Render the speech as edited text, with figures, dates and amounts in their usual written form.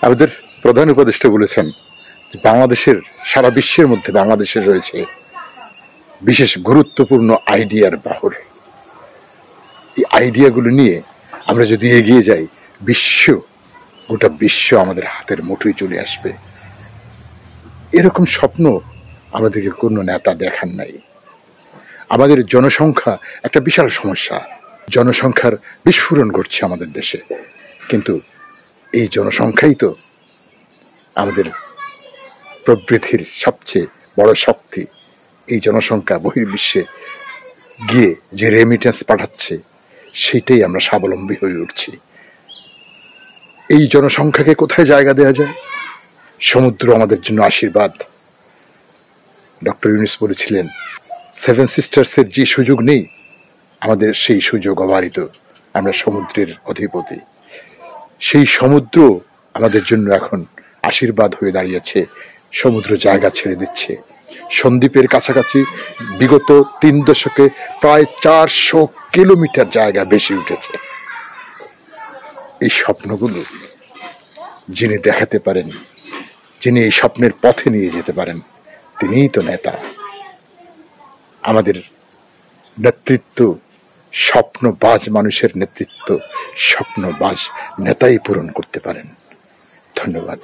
আমাদের প্রধান উপদেষ্টা বলেছেন যে বাংলাদেশের, সারা বিশ্বের মধ্যে বাংলাদেশের রয়েছে বিশেষ গুরুত্বপূর্ণ আইডিয়ার বাহর। এই আইডিয়াগুলো নিয়ে আমরা যদি এগিয়ে যাই, গোটা বিশ্ব আমাদের হাতের মুঠোয় চলে আসবে। এরকম স্বপ্ন আমাদেরকে কোনো নেতা দেখান নাই। আমাদের জনসংখ্যা একটা বিশাল সমস্যা, জনসংখ্যার বিস্ফোরণ ঘটছে আমাদের দেশে, কিন্তু এই জনসংখ্যাই তো আমাদের প্রবৃদ্ধির সবচেয়ে বড় শক্তি। এই জনসংখ্যা বহির্বিশ্বে গিয়ে যে রেমিটেন্স পাঠাচ্ছে, সেটাই আমরা স্বাবলম্বী হয়ে উঠছি। এই জনসংখ্যাকে কোথায় জায়গা দেওয়া যায়? সমুদ্র আমাদের জন্য আশীর্বাদ। ডক্টর ইউনূস বলেছিলেন, সেভেন সিস্টার্সের যে সুযোগ নেই, আমাদের সেই সুযোগ অবারিত। আমরা সমুদ্রের অধিপতি। সেই সমুদ্র আমাদের জন্য এখন আশীর্বাদ হয়ে দাঁড়িয়েছে। সমুদ্র জায়গা ছেড়ে দিচ্ছে। সন্দ্বীপের কাছাকাছি বিগত 3 দশকে প্রায় 400 কিলোমিটার জায়গা বেশি উঠেছে। এই স্বপ্নগুলো যিনি দেখাতে পারেন, যিনি এই স্বপ্নের পথে নিয়ে যেতে পারেন, তিনিই তো নেতা। আমাদের নেতৃত্ব স্বপ্নবাজ মানুষের নেতৃত্ব স্বপ্নবাজ নেতাই পূরণ করতে পারেন। ধন্যবাদ।